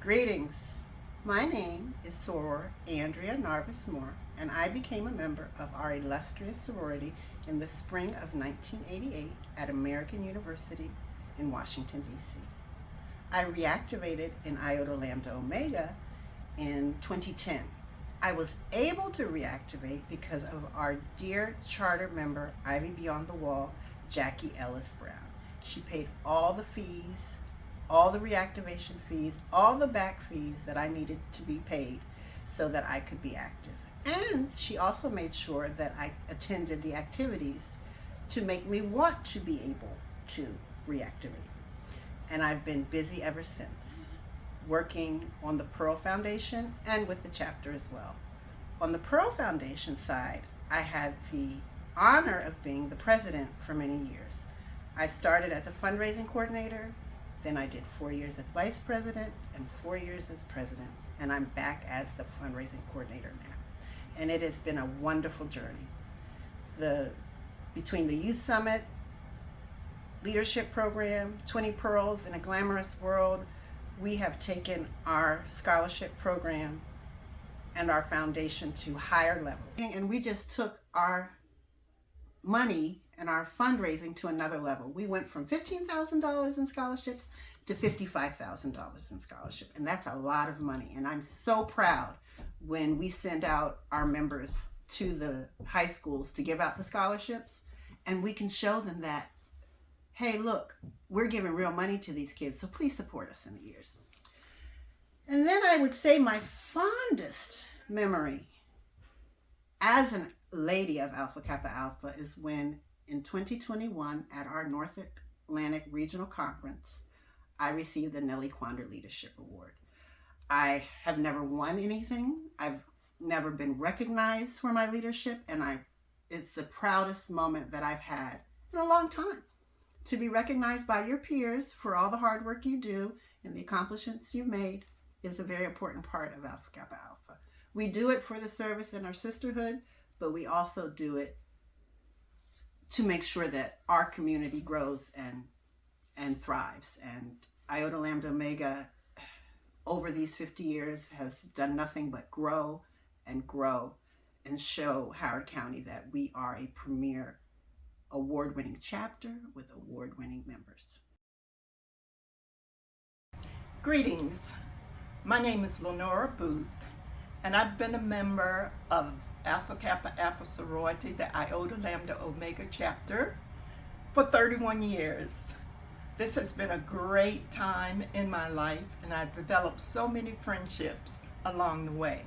Greetings. My name is Soror Andrea Narvis Moore, and I became a member of our illustrious sorority in the spring of 1988 at American University in Washington, D.C. I reactivated in Iota Lambda Omega in 2010. I was able to reactivate because of our dear charter member, Ivy Beyond the Wall, Jackie Ellis Brown. She paid all the fees, all the reactivation fees, all the back fees that I needed to be paid so that I could be active. And she also made sure that I attended the activities to make me want to be able to reactivate. And I've been busy ever since, working on the Pearl Foundation and with the chapter as well. On the Pearl Foundation side, I had the honor of being the president for many years. I started as a fundraising coordinator, then I did 4 years as vice president and 4 years as president, and I'm back as the fundraising coordinator now. And it has been a wonderful journey. Between the Youth Summit, leadership program, 20 Pearls in a Glamorous World, we have taken our scholarship program and our foundation to higher levels. And we just took our money and our fundraising to another level. We went from $15,000 in scholarships to $55,000 in scholarship. And that's a lot of money. And I'm so proud when we send out our members to the high schools to give out the scholarships, and we can show them that, hey, look, we're giving real money to these kids, so please support us in the years. And then I would say my fondest memory as a lady of Alpha Kappa Alpha is when in 2021 at our North Atlantic Regional Conference, I received the Nellie Quander Leadership Award. I have never won anything. I've never been recognized for my leadership, and it's the proudest moment that I've had in a long time. To be recognized by your peers for all the hard work you do and the accomplishments you've made is a very important part of Alpha Kappa Alpha. We do it for the service and our sisterhood, but we also do it to make sure that our community grows and thrives. And Iota Lambda Omega, over these 50 years, has done nothing but grow and show Howard County that we are a premier award-winning chapter with award-winning members. Greetings. My name is Lenora Booth, and I've been a member of Alpha Kappa Alpha sorority, the Iota Lambda Omega chapter, for 31 years. This has been a great time in my life, and I've developed so many friendships along the way.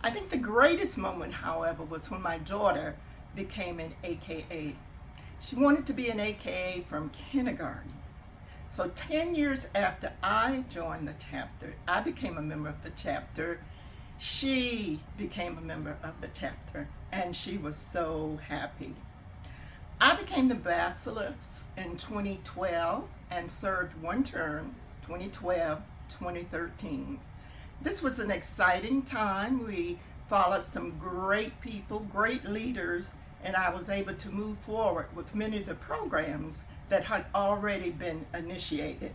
I think the greatest moment, however, was when my daughter became an AKA. She wanted to be an AKA from kindergarten. So 10 years after I joined the chapter, I became a member of the chapter. She became a member of the chapter, and she was so happy. I became the bachelor in 2012 and served one term, 2012-2013. This was an exciting time. We followed some great people, great leaders, and I was able to move forward with many of the programs that had already been initiated.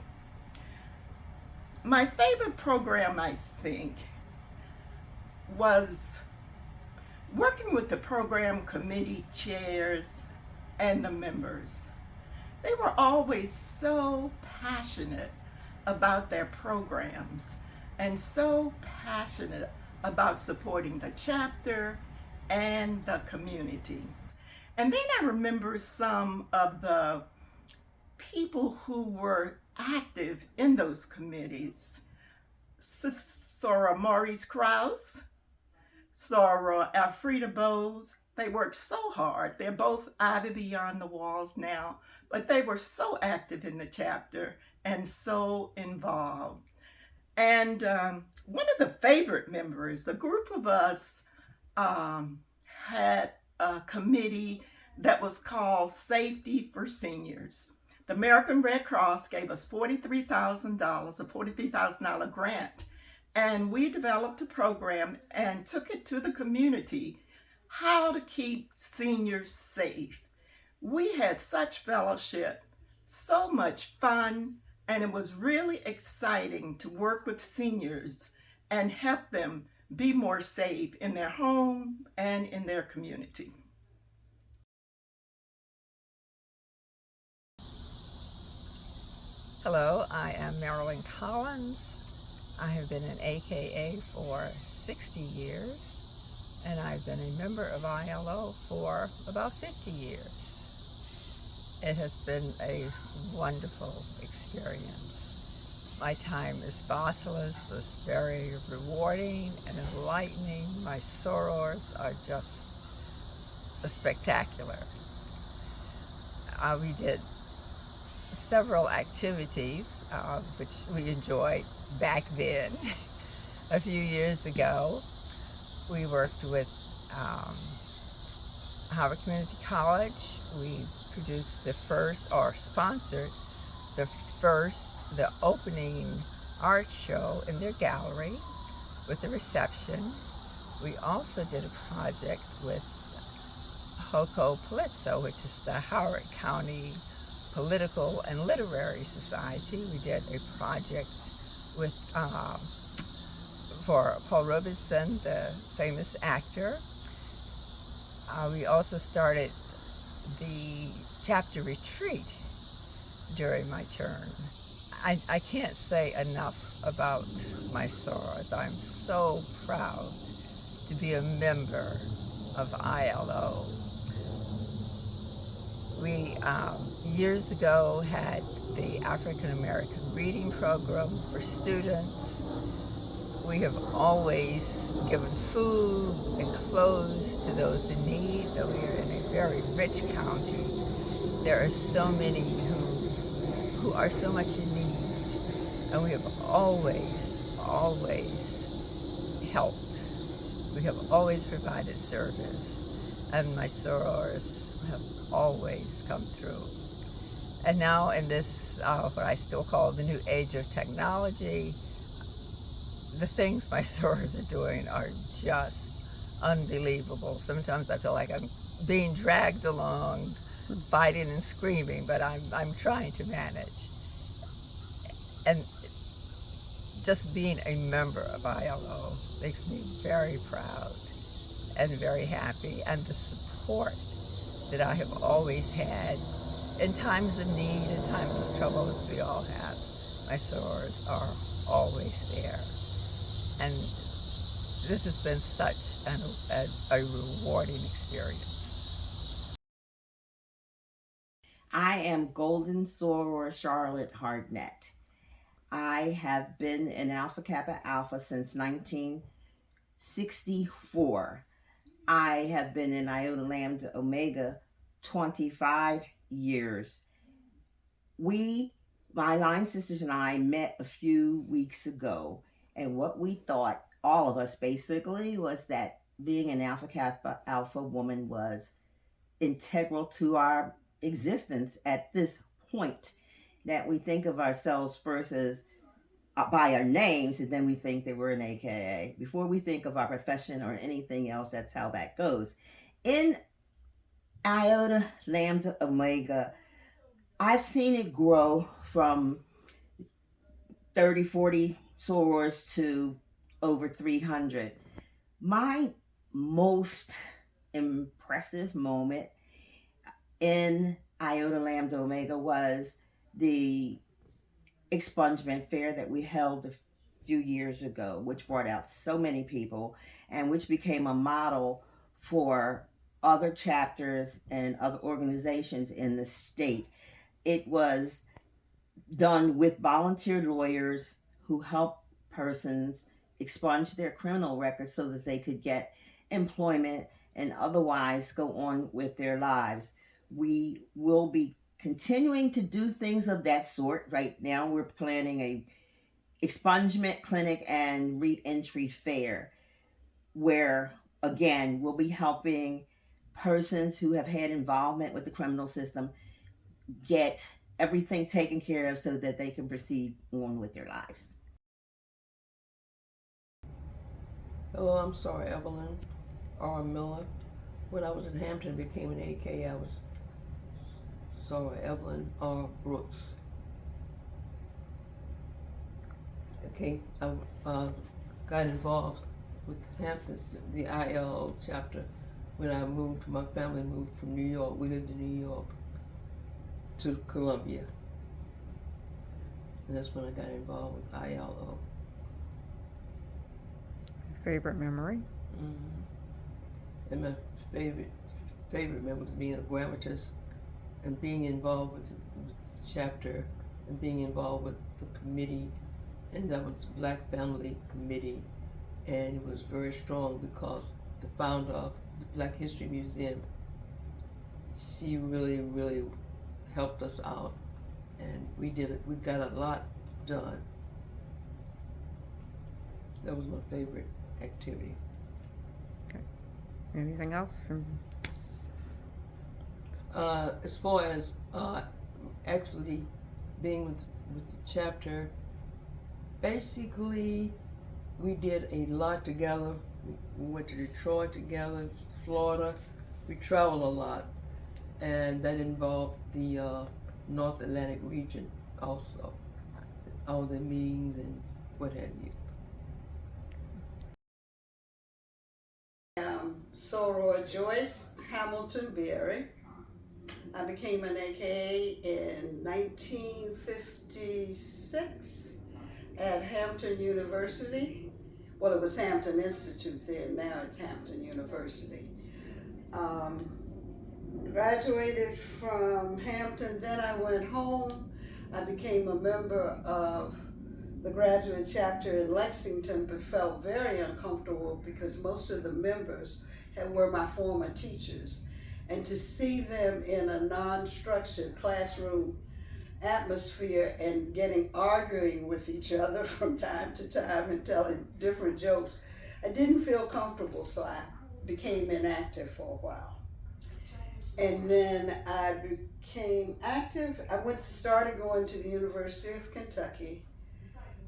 My favorite program, I think, was working with the program committee chairs and the members. They were always so passionate about their programs and so passionate about supporting the chapter and the community. And then I remember some of the people who were active in those committees. Soror Maurice Krause, Soror Alfreda Bowes. They worked so hard. They're both Ivy Beyond the Walls now, but they were so active in the chapter and so involved. And one of the favorite members, a group of us had a committee that was called Safety for Seniors. The American Red Cross gave us $43,000, a $43,000 grant, and we developed a program and took it to the community, how to keep seniors safe. We had such fellowship, so much fun, and it was really exciting to work with seniors and help them be more safe in their home and in their community. Hello, I am Marilyn Collins. I have been an AKA for 60 years, and I've been a member of ILO for about 50 years. It has been a wonderful experience. My time as bossless was very rewarding and enlightening. My sorors are just spectacular. We did several activities which we enjoyed back then. A few years ago, we worked with Howard Community College. We produced the first, or sponsored the opening art show in their gallery with the reception. We also did a project with Hoco Palizzo, which is the Howard County Political and Literary Society. We did a project with for Paul Robeson, the famous actor. We also started the chapter retreat during my term. I can't say enough about my sorors. I'm so proud to be a member of ILO. We years ago had the African American Reading Program for students. We have always given food and clothes to those in need, though we are in a very rich county. There are so many who are so much in need, and we have always helped. We have always provided service, and my sorors have always come through. And now in this, what I still call the new age of technology, the things my sorors are doing are just unbelievable. Sometimes I feel like I'm being dragged along, fighting and screaming, but I'm trying to manage. And just being a member of ILO makes me very proud and very happy, and the support that I have always had in times of need, in times of trouble, as we all have. My sorors are always there. And this has been such a rewarding experience. I am Golden Soror Charlotte Hardnett. I have been in Alpha Kappa Alpha since 1964. I have been in Iota Lambda Omega 25 years. My line sisters and I met a few weeks ago, and what we thought, all of us basically, was that being an Alpha Kappa Alpha woman was integral to our existence at this point, that we think of ourselves first as by our names, and then we think that we're an AKA. Before we think of our profession or anything else, that's how that goes. In Iota Lambda Omega, I've seen it grow from 30, 40 sorors to over 300. My most impressive moment in Iota Lambda Omega was the expungement fair that we held a few years ago, which brought out so many people and which became a model for other chapters and other organizations in the state. It was done with volunteer lawyers who help persons expunge their criminal records so that they could get employment and otherwise go on with their lives. We will be continuing to do things of that sort. Right now we're planning a expungement clinic and re-entry fair where, again, we'll be helping persons who have had involvement with the criminal system get everything taken care of so that they can proceed on with their lives. Hello, I'm Sarah Evelyn R. Miller. When I was in Hampton, became an AK. I was Sarah Evelyn R. Brooks. I got involved with Hampton, the ILO chapter, when my family moved from New York. We lived in New York to Columbia. And that's when I got involved with ILO. Favorite memory? And my favorite memory was being a grammaturist and being involved with the chapter and being involved with the committee, and that was Black Family Committee, and it was very strong because the founder of the Black History Museum, she really helped us out, and we got a lot done. That was my favorite activity. Anything else? As far as actually being with the chapter, basically we did a lot together. We went to Detroit together, Florida. We traveled a lot, and that involved the North Atlantic region also, all the meetings and what have you. Soror Joyce Hamilton Berry. I became an AKA in 1956 at Hampton University. Well, it was Hampton Institute then, now it's Hampton University. Graduated from Hampton, then I went home. I became a member of the graduate chapter in Lexington, but felt very uncomfortable because most of the members were my former teachers. And to see them in a non-structured classroom atmosphere and arguing with each other from time to time and telling different jokes, I didn't feel comfortable, so I became inactive for a while. And then I became active. I started going to the University of Kentucky,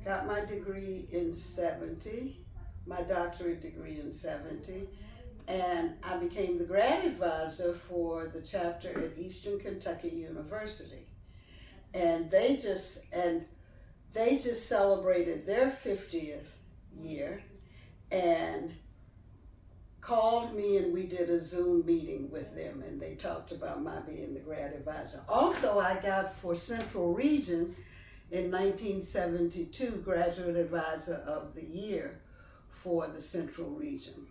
got my degree in 70, my doctorate degree in 70, and I became the grad advisor for the chapter at Eastern Kentucky University. And they just celebrated their 50th year and called me, and we did a Zoom meeting with them, and they talked about my being the grad advisor. Also, I got for Central Region in 1972 Graduate Advisor of the Year for the Central Region.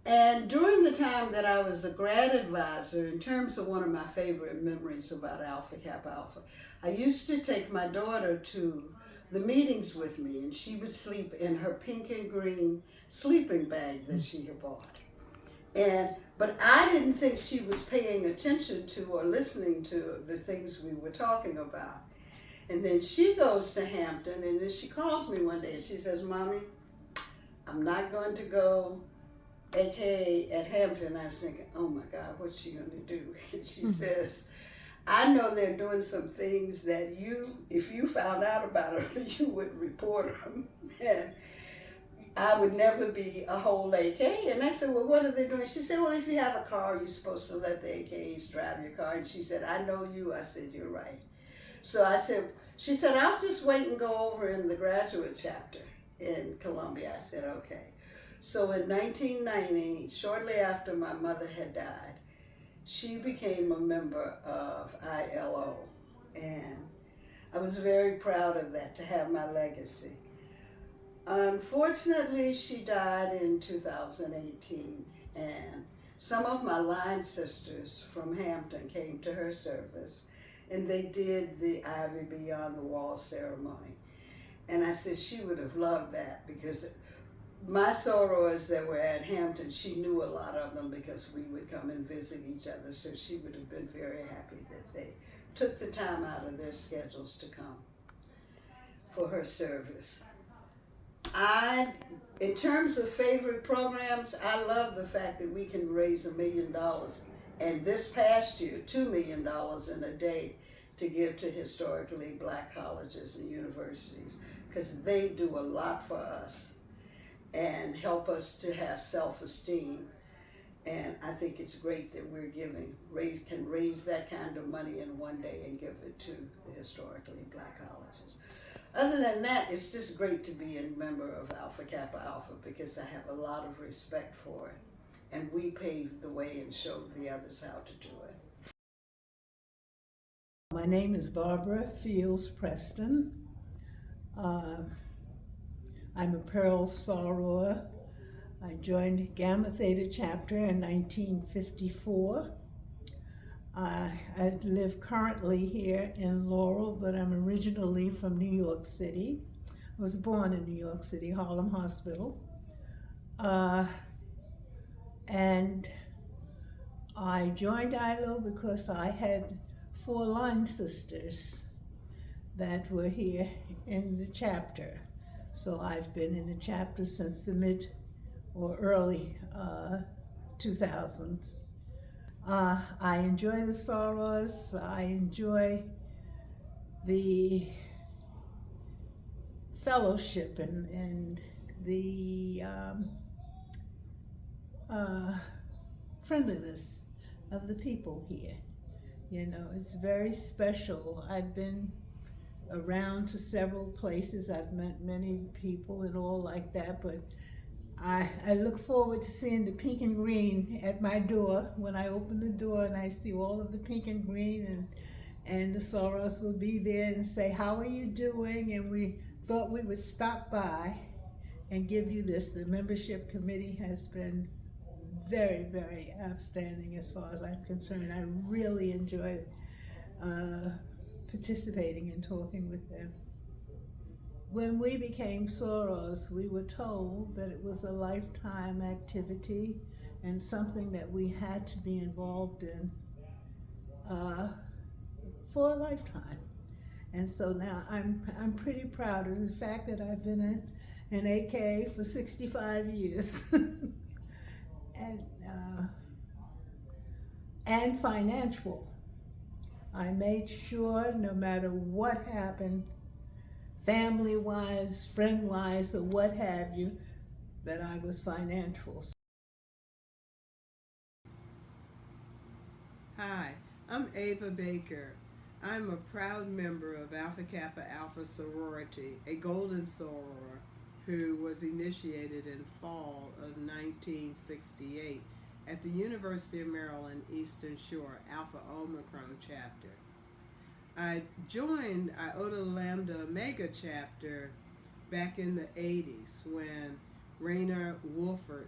And during the time that I was a grad advisor, in terms of one of my favorite memories about Alpha Kappa Alpha, I used to take my daughter to the meetings with me, and she would sleep in her pink and green sleeping bag that she had bought. But I didn't think she was paying attention to or listening to the things we were talking about. And then she goes to Hampton, and then she calls me one day and she says, "Mommy, I'm not going to go AKA at Hampton." I was thinking, oh my God, what's she going to do? And she says, "I know they're doing some things that if you found out about them, you would report them. And I would never be a whole AKA." And I said, "Well, what are they doing?" She said, "Well, if you have a car, you're supposed to let the AKAs drive your car." And she said, "I know you." I said, "You're right." So she said, "I'll just wait and go over in the graduate chapter in Columbia." I said, "Okay." So in 1990, shortly after my mother had died, she became a member of ILO. And I was very proud of that, to have my legacy. Unfortunately, she died in 2018, and some of my line sisters from Hampton came to her service, and they did the Ivy Beyond the Wall ceremony. And I said she would have loved that, because my sorors that were at Hampton, she knew a lot of them because we would come and visit each other, so she would have been very happy that they took the time out of their schedules to come for her service. In terms of favorite programs, I love the fact that we can raise $1 million, and this past year, $2 million in a day to give to historically Black colleges and universities, because they do a lot for us and help us to have self-esteem. And I think it's great that can raise that kind of money in one day and give it to the historically Black colleges. Other than that, it's just great to be a member of Alpha Kappa Alpha because I have a lot of respect for it. And we paved the way and showed the others how to do it. My name is Barbara Fields Preston. I'm a Pearl soror. I joined Gamma Theta chapter in 1954. I live currently here in Laurel, but I'm originally from New York City. I was born in New York City, Harlem Hospital. And I joined ILO because I had 4 line sisters that were here in the chapter. So I've been in the chapter since the mid or early 2000s. I enjoy the sorors. I enjoy the fellowship and the friendliness of the people here. You know, it's very special. I've been around to several places. I've met many people and all like that, but I look forward to seeing the pink and green at my door when I open the door and I see all of the pink and green, and the sorors will be there and say, how are you doing? And we thought we would stop by and give you this. The membership committee has been very, very outstanding as far as I'm concerned. I really enjoy participating and talking with them. When we became sorors, we were told that it was a lifetime activity and something that we had to be involved in for a lifetime. And so now I'm pretty proud of the fact that I've been an AK for 65 years. And financial. I made sure no matter what happened, family-wise, friend-wise, or what have you, that I was financial. Hi, I'm Ava Baker. I'm a proud member of Alpha Kappa Alpha sorority, a golden soror who was initiated in fall of 1968 at the University of Maryland Eastern Shore Alpha Omicron chapter. I joined Iota Lambda Omega chapter back in the 80s when Raina Wolford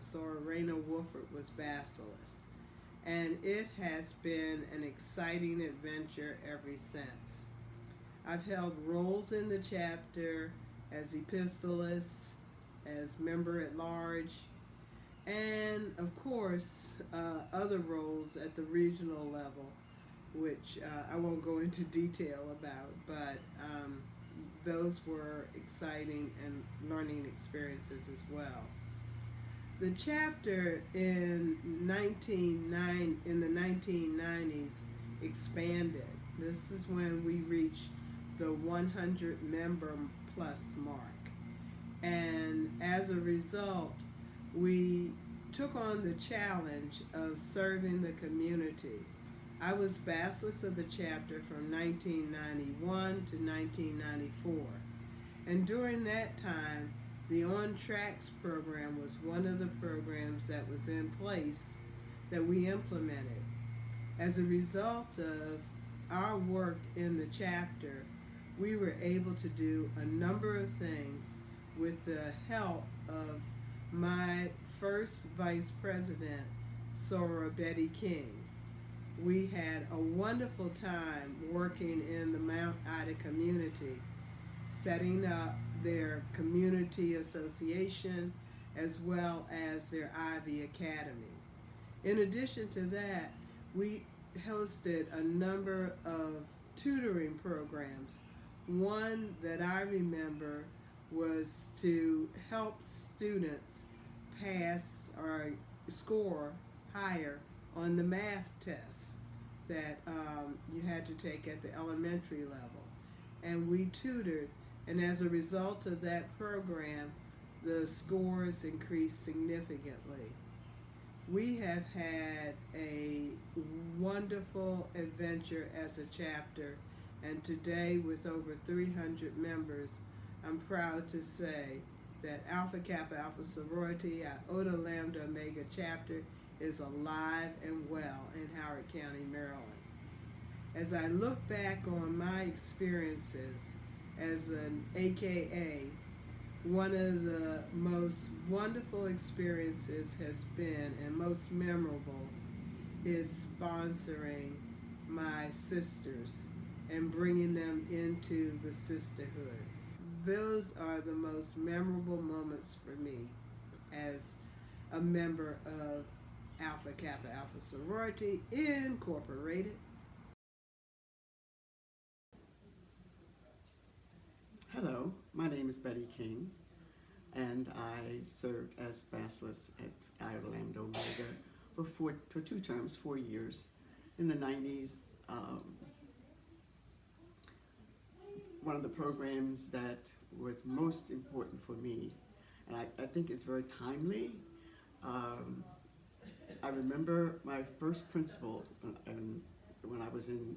was Basilisk. And it has been an exciting adventure ever since. I've held roles in the chapter as epistolist, as member at large, and of course other roles at the regional level, which I won't go into detail about, but those were exciting and learning experiences as well. The chapter in the 1990s expanded. This is when we reached the 100 member plus mark. And as a result, we took on the challenge of serving the community. I was Basilisk of the chapter from 1991 to 1994. And during that time, the On Tracks program was one of the programs that was in place that we implemented. As a result of our work in the chapter, we were able to do a number of things with the help of my first vice president, Soror Betty King. We had a wonderful time working in the Mount Ida community, setting up their community association as well as their Ivy Academy. In addition to that, we hosted a number of tutoring programs. One that I remember was to help students pass or score higher on the math tests that you had to take at the elementary level. And we tutored, and as a result of that program, the scores increased significantly. We have had a wonderful adventure as a chapter, and today with over 300 members, I'm proud to say that Alpha Kappa Alpha Sorority, Iota Lambda Omega chapter is alive and well in Howard County, Maryland. As I look back on my experiences as an AKA, one of the most wonderful experiences has been, and most memorable, is sponsoring my sisters and bringing them into the sisterhood. Those are the most memorable moments for me as a member of Alpha Kappa Alpha Sorority Incorporated. Hello, my name is Betty King, and I served as Bacillus at Iota Lambda Omega for 2 terms, 4 years. In the 90s, one of the programs that was most important for me, and I think it's very timely, I remember my first principal, and when I was in,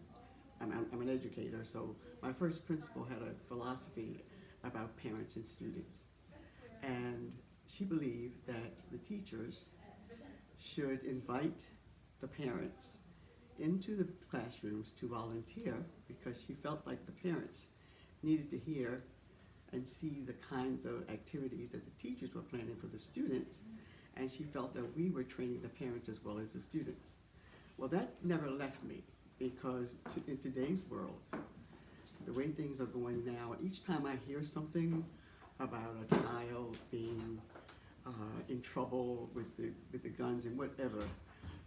I'm an educator, so my first principal had a philosophy about parents and students. And she believed that the teachers should invite the parents into the classrooms to volunteer, because she felt like the parents needed to hear and see the kinds of activities that the teachers were planning for the students, and she felt that we were training the parents as well as the students. Well, that never left me, because in today's world, the way things are going now, each time I hear something about a child being in trouble with the guns and whatever,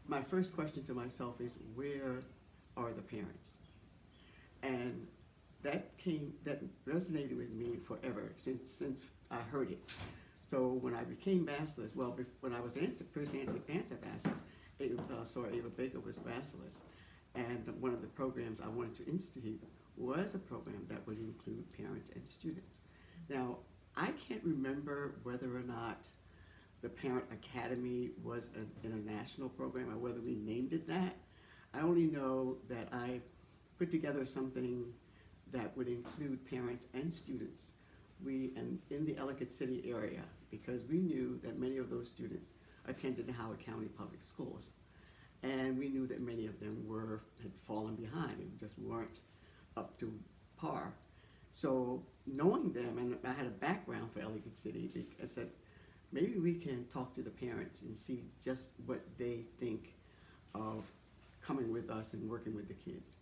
my first question to myself is, where are the parents? And that resonated with me forever since I heard it. So when I became Bacillus, well, when I was first anti-Bacillus, Ava Baker was Bacillus. And one of the programs I wanted to institute was a program that would include parents and students. Now, I can't remember whether or not the Parent Academy was an international program or whether we named it that. I only know that I put together something that would include parents and students in the Ellicott City area, because we knew that many of those students attended the Howard County Public Schools. And we knew that many of them had fallen behind and just weren't up to par. So knowing them, and I had a background for Ellicott City, I said, maybe we can talk to the parents and see just what they think of coming with us and working with the kids.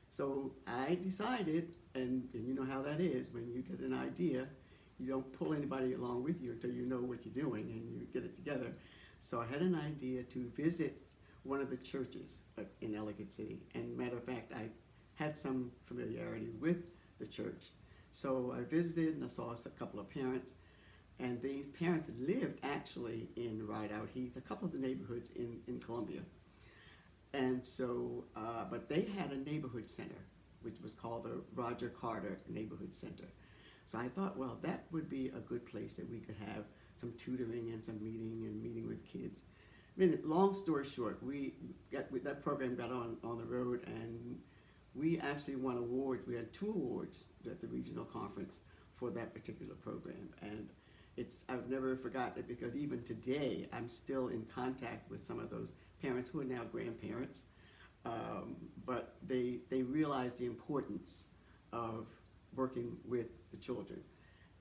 So I decided, and you know how that is, when you get an idea, you don't pull anybody along with you until you know what you're doing and you get it together. So I had an idea to visit one of the churches in Ellicott City. And matter of fact, I had some familiarity with the church. So I visited and I saw a couple of parents, and these parents lived actually in Rideout Heath, a couple of the neighborhoods in Columbia. And so, but they had a neighborhood center, which was called the Roger Carter Neighborhood Center. So I thought, well, that would be a good place that we could have some tutoring and some meeting with kids. I mean, long story short, that program got on the road, and we actually won awards. We had 2 awards at the regional conference for that particular program. And I've never forgotten it, because even today, I'm still in contact with some of those parents who are now grandparents. But they realize the importance of working with the children.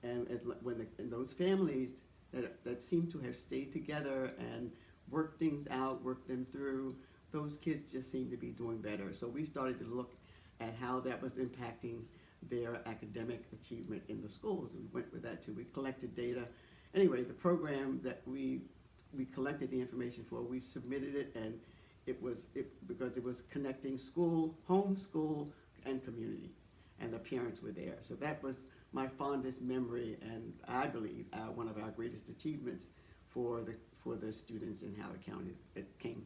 And when those families that seem to have stayed together and worked things out, worked them through, those kids just seem to be doing better. So we started to look at how that was impacting their academic achievement in the schools. We went with that too. We collected data. Anyway, the program that we collected the information for, we submitted it, and because it was connecting home, school, and community, and the parents were there. So that was my fondest memory, and I believe one of our greatest achievements for the students in Howard County. It came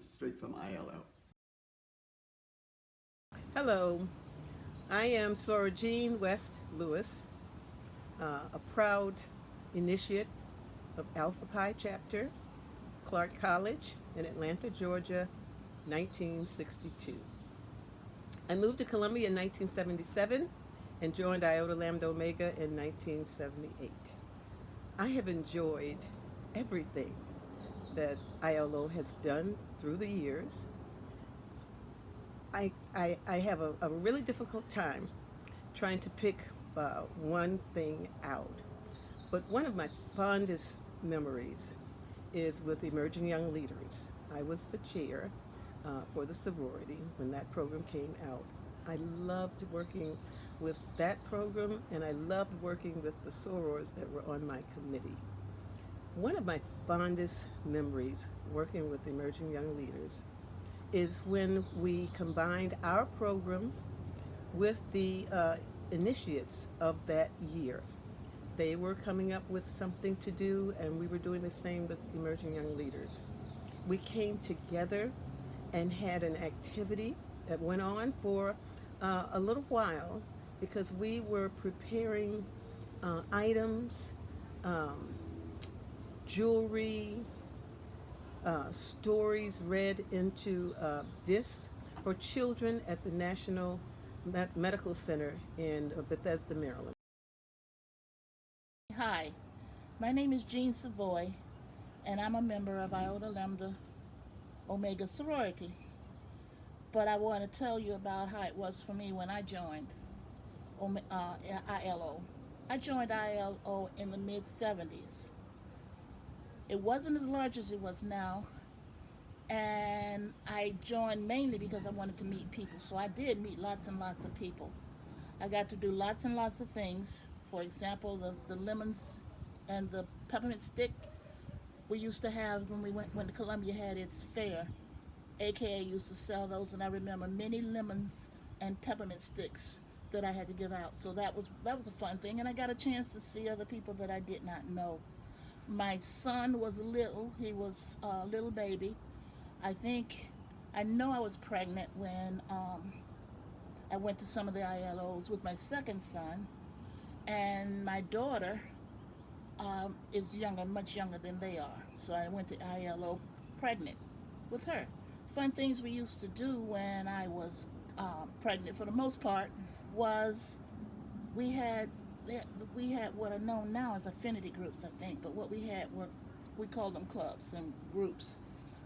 straight from ILO. Hello, I am Sora Jean West Lewis, a proud initiate of Alpha Pi Chapter, Clark College in Atlanta, Georgia, 1962. I moved to Columbia in 1977 and joined Iota Lambda Omega in 1978. I have enjoyed everything that ILO has done through the years. I have a really difficult time trying to pick one thing out. But one of my fondest memories is with Emerging Young Leaders. I was the chair for the sorority when that program came out. I loved working with that program, and I loved working with the sorors that were on my committee. One of my fondest memories working with Emerging Young Leaders is when we combined our program with the initiates of that year. They were coming up with something to do, and we were doing the same with Emerging Young Leaders. We came together and had an activity that went on for a little while because we were preparing items, um, jewelry, stories read into discs for children at the National Medical Center in Bethesda, Maryland. Hi, my name is Jean Savoy, and I'm a member of Iota Lambda Omega sorority. But I want to tell you about how it was for me when I joined ILO. I joined ILO in the mid 70s. It wasn't as large as it was now, and I joined mainly because I wanted to meet people. So I did meet lots and lots of people. I got to do lots and lots of things. For example, the lemons and the peppermint stick we used to have when when Columbia had its fair. AKA used to sell those, and I remember many lemons and peppermint sticks that I had to give out. So that was a fun thing, and I got a chance to see other people that I did not know. My son was little; he was a little baby. I know I was pregnant when I went to some of the ILOs with my second son, and my daughter is younger, much younger than they are. So I went to ILO pregnant with her. Fun things we used to do when I was pregnant, for the most part, was we had we had what are known now as affinity groups, I think. But what we had were, we called them clubs and groups,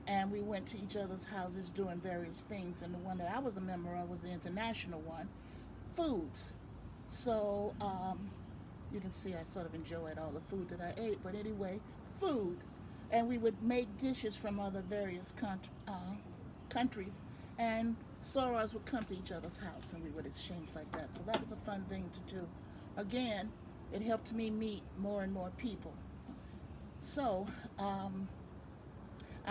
and we went to each other's houses doing various things. And the one that I was a member of was the international one, foods. So you can see I sort of enjoyed all the food that I ate. But anyway, food, and we would make dishes from other various countries, and sorors would come to each other's house, and we would exchange like that. So that was a fun thing to do. Again, it helped me meet more and more people. So I'm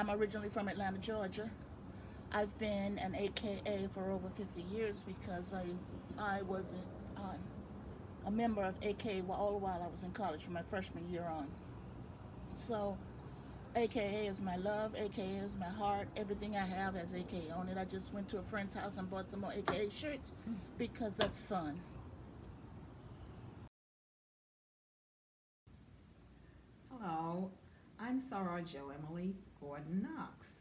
originally from Atlanta, Georgia. I've been an AKA for over 50 years because I was a member of AKA all the while I was in college from my freshman year on. So AKA is my love, AKA is my heart. Everything I have has AKA on it. I just went to a friend's house and bought some more AKA shirts because that's fun. Hello, I'm Sarah Jo Emily Gordon Knox,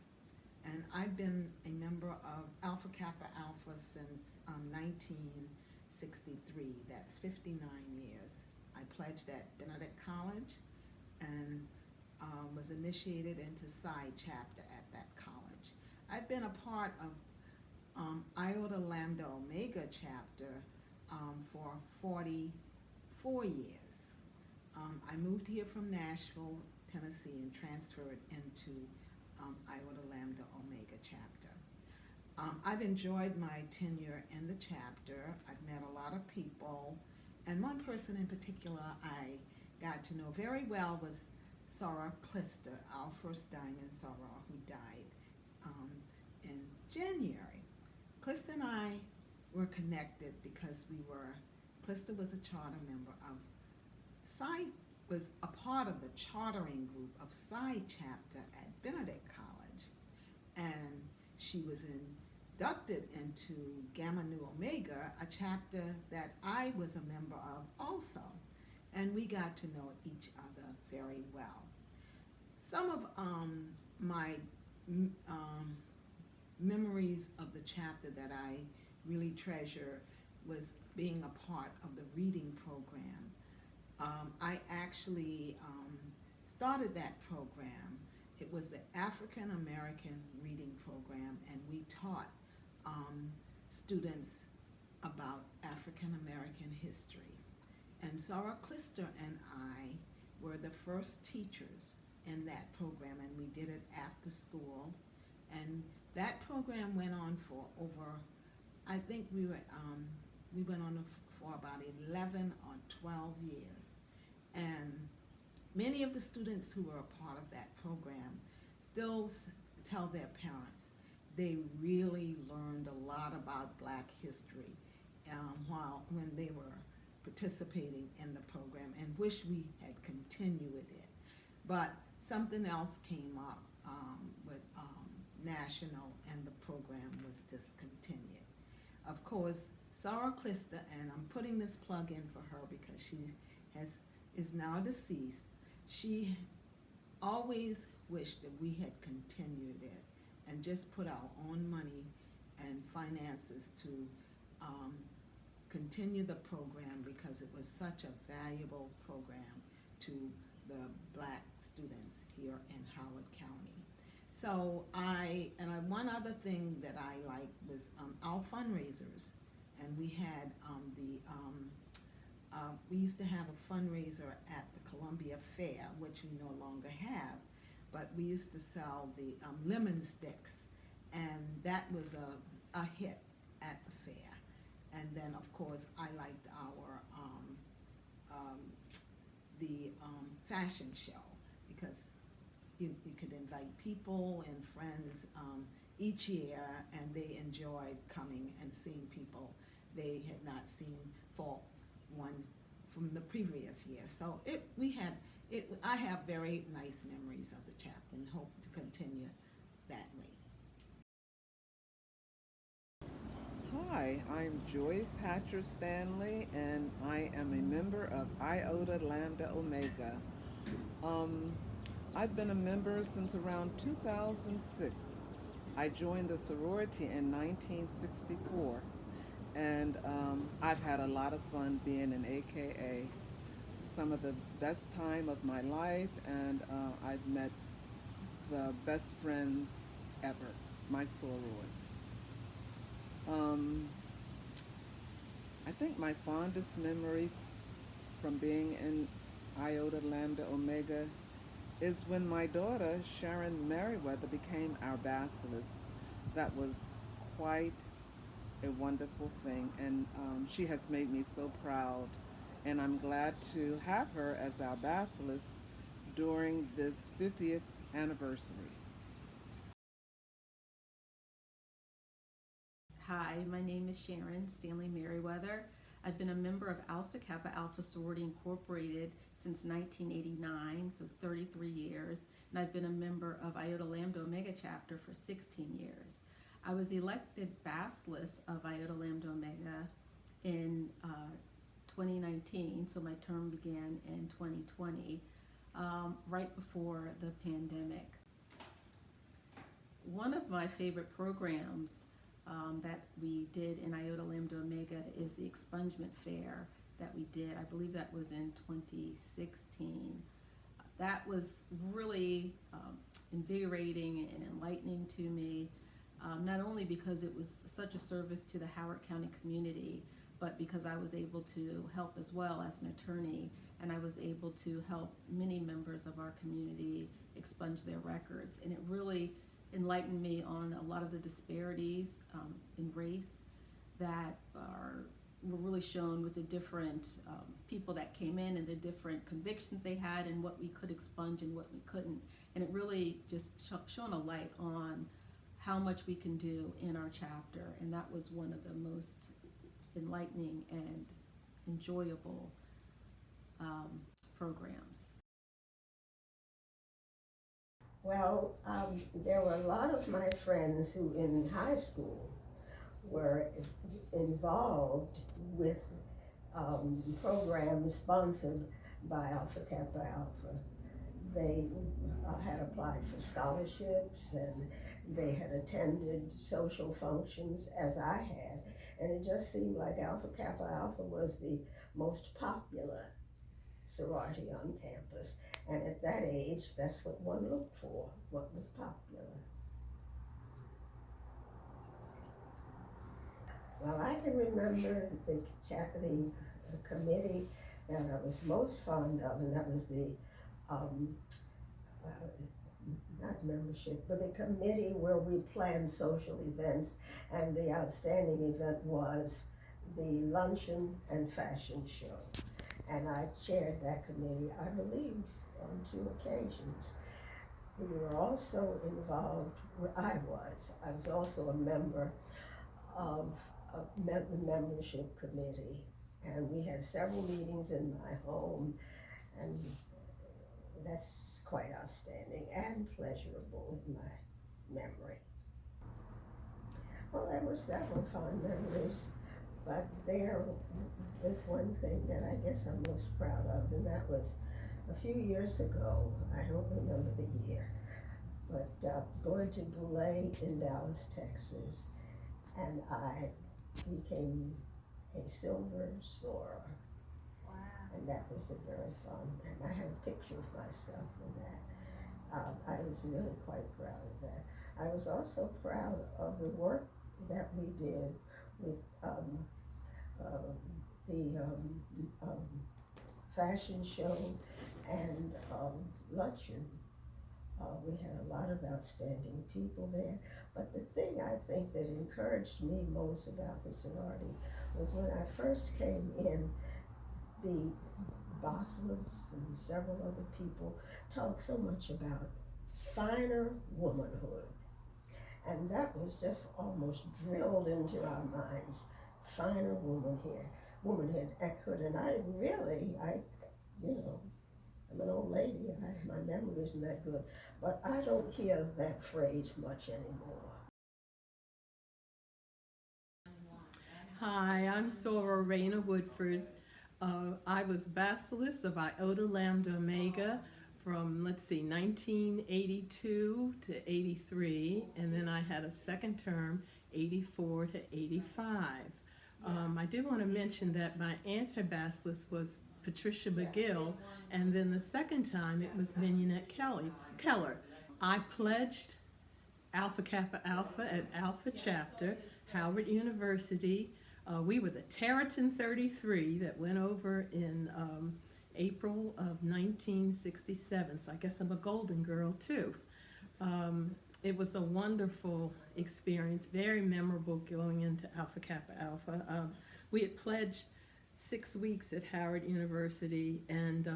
and I've been a member of Alpha Kappa Alpha since 1963. That's 59 years. I pledged at Benedict College and was initiated into Psi chapter at that college. I've been a part of Iota Lambda Omega chapter for 44 years. I moved here from Nashville, Tennessee, and transferred into Iota Lambda Omega chapter. I've enjoyed my tenure in the chapter. I've met a lot of people, and one person in particular I got to know very well was Sarah Clister, our first diamond soror, who died in January. Clister and I were connected because Clister was a charter member of Psi, was a part of the chartering group of Psi chapter at Benedict College, and she was inducted into Gamma Nu Omega, a chapter that I was a member of also, and we got to know each other very well. Some of my memories of the chapter that I really treasure was being a part of the reading program. I actually started that program. It was the African American Reading Program, and we taught students about African American history. And Sarah Clister and I were the first teachers in that program, and we did it after school. And that program went on for over, I think we went on for about 11 or 12 years. And many of the students who were a part of that program still tell their parents they really learned a lot about Black history when they were participating in the program, and wish we had continued it. But something else came up with national, and the program was discontinued. Of course, Sarah Clister, and I'm putting this plug in for her because she is now deceased, she always wished that we had continued it and just put our own money and finances to continue the program, because it was such a valuable program to the Black students here in Howard County. So one other thing that I liked was our fundraisers, and we had we used to have a fundraiser at the Columbia Fair, which we no longer have, but we used to sell the lemon sticks, and that was a hit at the fair. And then, of course, I liked our fashion show, because you could invite people and friends each year, and they enjoyed coming and seeing people they had not seen from the previous year. So I have very nice memories of the chapter and hope to continue that way. Hi, I'm Joyce Hatcher Stanley, and I am a member of Iota Lambda Omega. I've been a member since around 2006. I joined the sorority in 1964, and I've had a lot of fun being an AKA. Some of the best time of my life, and I've met the best friends ever, my sorors. I think my fondest memory from being in Iota Lambda Omega is when my daughter, Sharon Merriweather, became our basilisk. That was quite a wonderful thing, and she has made me so proud, and I'm glad to have her as our basilisk during this 50th anniversary. Hi, my name is Sharon Stanley Merriweather. I've been a member of Alpha Kappa Alpha Sorority Incorporated since 1989, so 33 years, and I've been a member of Iota Lambda Omega chapter for 16 years. I was elected basilisk of Iota Lambda Omega in 2019, so my term began in 2020, right before the pandemic. One of my favorite programs that we did in Iota Lambda Omega is the expungement fair that we did. I believe that was in 2016. That was really invigorating and enlightening to me, not only because it was such a service to the Howard County community, but because I was able to help as well as an attorney, and I was able to help many members of our community expunge their records. And it really enlightened me on a lot of the disparities in race that were really shown with the different people that came in and the different convictions they had and what we could expunge and what we couldn't. And it really just shone a light on how much we can do in our chapter, and that was one of the most enlightening and enjoyable programs. Well, there were a lot of my friends who in high school were involved with programs sponsored by Alpha Kappa Alpha. They had applied for scholarships, and they had attended social functions as I had, And it just seemed like Alpha Kappa Alpha was the most popular sorority on campus. And at that age, that's what one looked for, what was popular. Well, I can remember the committee that I was most fond of, and that was the, not membership, but the committee where we planned social events, and the outstanding event was the luncheon and fashion show. And I chaired that committee, I believe, on 2 occasions. We were also involved, I was also a member of the membership committee, and we had several meetings in my home, and that's quite outstanding and pleasurable in my memory. Well, there were several fond memories, but there was one thing that I guess I'm most proud of, and that was a few years ago. I don't remember the year, but going to Boulay in Dallas, Texas, and I became a silver soror. Wow. And that was a very fun, and I have a picture of myself in that. I was really quite proud of that. I was also proud of the work that we did with the fashion show and luncheon. We had a lot of outstanding people there, but the thing I think that encouraged me most about the sorority was when I first came in, the bosses and several other people talked so much about finer womanhood, and that was just almost drilled into our minds. Finer womanhood, and I really, I'm an old lady, my memory isn't that good, but I don't hear that phrase much anymore. Hi, I'm Soror Raina Woodford. I was Bacillus of Iota Lambda Omega from, 1982 to 83, and then I had a second term, 84 to 85. I did want to mention that my anti-Bacillus was Patricia McGill, and then the second time it was Mignonette Keller. I pledged Alpha Kappa Alpha at Alpha Chapter, Howard University. We were the Terraton 33 that went over in April of 1967, so I guess I'm a golden girl too. It was a wonderful experience, very memorable going into Alpha Kappa Alpha. We had pledged 6 weeks at Howard University, and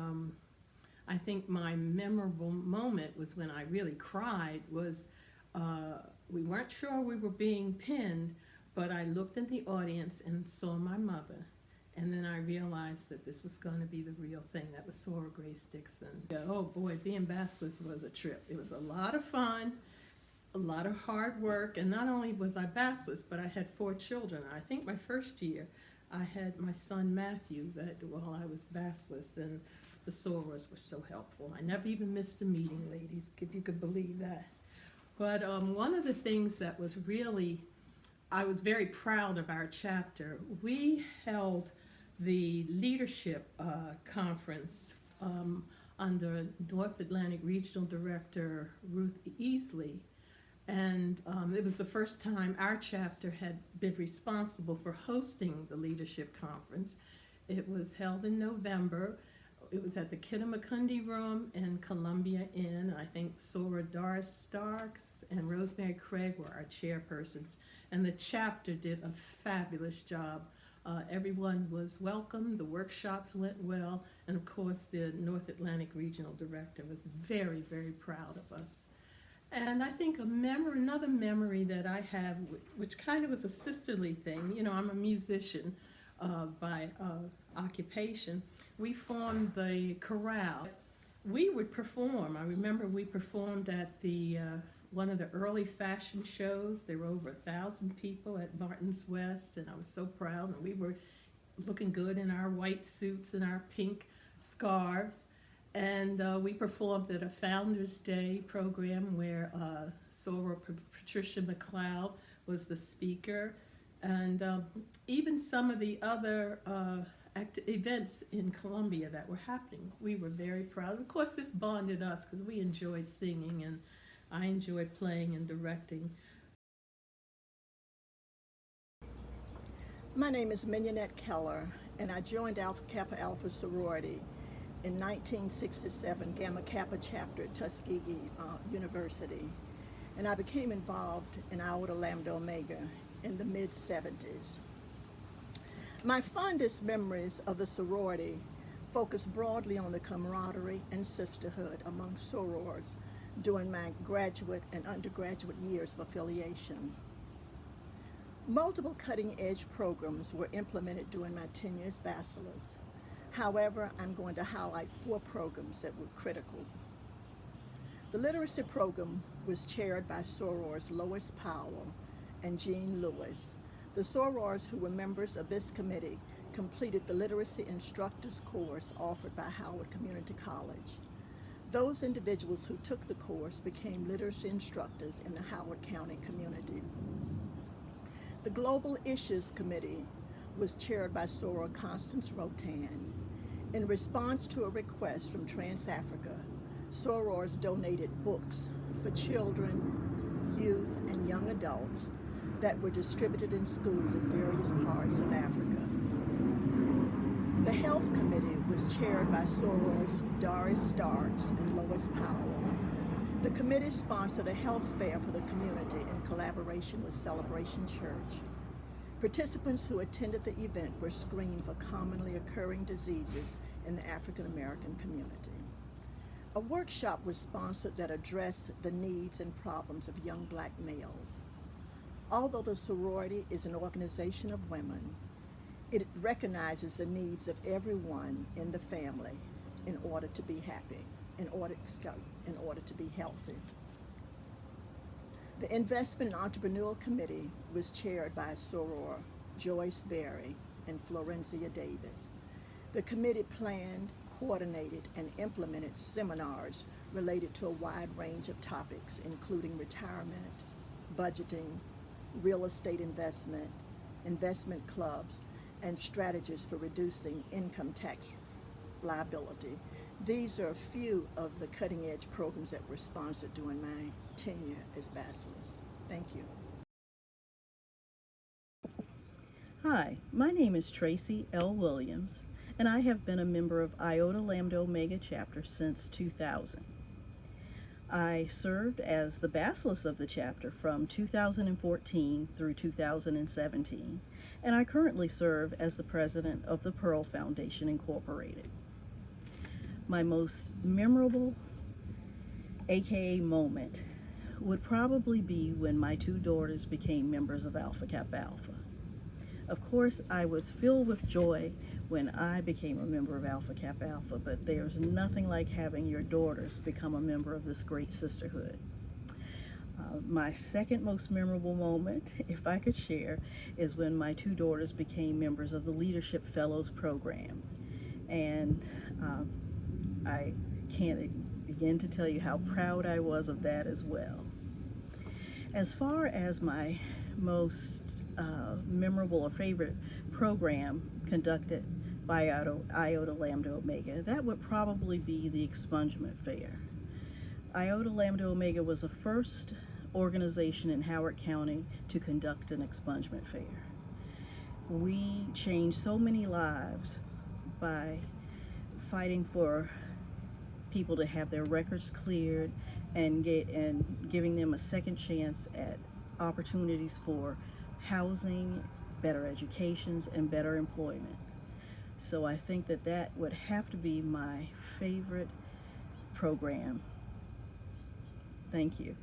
I think my memorable moment was when I really cried. We weren't sure we were being pinned, but I looked in the audience and saw my mother, and then I realized that this was going to be the real thing. That was Soror Grace Dixon. Oh boy, being Bacillus was a trip. It was a lot of fun, a lot of hard work, and not only was I Bacillus, but I had 4 children. I think my first year I had my son Matthew while I was Bacillus, and the sorors were so helpful. I never even missed a meeting, ladies, if you could believe that. But one of the things that was really, I was very proud of our chapter. We held the leadership conference under North Atlantic Regional Director Ruth Easley. And it was the first time our chapter had been responsible for hosting the leadership conference. It was held in November. It was at the Kittamakundi Room in Columbia Inn. I think Soror Doris Starks and Rosemary Craig were our chairpersons. And the chapter did a fabulous job. Everyone was welcome, the workshops went well, and of course the North Atlantic Regional Director was very, very proud of us. And I think another memory that I have, which kind of was a sisterly thing, I'm a musician by occupation. We formed the chorale. We would perform. I remember we performed at the one of the early fashion shows. There were over 1,000 people at Martin's West, and I was so proud. And we were looking good in our white suits and our pink scarves. And we performed at a Founders Day program where Soror Patricia McLeod was the speaker. And even some of the other events in Columbia that were happening, we were very proud. Of course, this bonded us because we enjoyed singing and I enjoyed playing and directing. My name is Mignonette Keller, and I joined Alpha Kappa Alpha sorority in 1967, Gamma Kappa chapter at Tuskegee University. And I became involved in Iota Lambda Omega in the mid-70s. My fondest memories of the sorority focus broadly on the camaraderie and sisterhood among sorors during my graduate and undergraduate years of affiliation. Multiple cutting-edge programs were implemented during my tenure as bachelor's. However, I'm going to highlight 4 programs that were critical. The literacy program was chaired by sorors Lois Powell and Jean Lewis. The sorors who were members of this committee completed the literacy instructors course offered by Howard Community College. Those individuals who took the course became literacy instructors in the Howard County community. The Global Issues Committee was chaired by soror Constance Rotan. In response to a request from Trans-Africa, sorors donated books for children, youth, and young adults that were distributed in schools in various parts of Africa. The Health Committee was chaired by sorors Doris Starks and Lois Powell. The committee sponsored a health fair for the community in collaboration with Celebration Church. Participants who attended the event were screened for commonly occurring diseases in the African American community. A workshop was sponsored that addressed the needs and problems of young black males. Although the sorority is an organization of women, it recognizes the needs of everyone in the family in order to be happy, in order to be healthy. The Investment and Entrepreneurial Committee was chaired by soror Joyce Berry and Florencia Davis. The committee planned, coordinated, and implemented seminars related to a wide range of topics, including retirement, budgeting, real estate investment, investment clubs, and strategies for reducing income tax liability. These are a few of the cutting-edge programs that were sponsored during my tenure as bachelor's. Thank you. Hi, my name is Tracy L. Williams, and I have been a member of Iota Lambda Omega chapter since 2000. I served as the bacheloress of the chapter from 2014 through 2017, and I currently serve as the president of the Pearl Foundation Incorporated. My most memorable AKA moment would probably be when my 2 daughters became members of Alpha Kappa Alpha. Of course, I was filled with joy when I became a member of Alpha Kappa Alpha, but there's nothing like having your daughters become a member of this great sisterhood. My second most memorable moment, if I could share, is when my 2 daughters became members of the Leadership Fellows program. And I can't begin to tell you how proud I was of that as well. As far as my most memorable or favorite program conducted by Iota Lambda Omega, that would probably be the expungement fair. Iota Lambda Omega was the first organization in Howard County to conduct an expungement fair. We changed so many lives by fighting for people to have their records cleared and giving them a second chance at opportunities for housing, better educations, and better employment. So I think that that would have to be my favorite program. Thank you.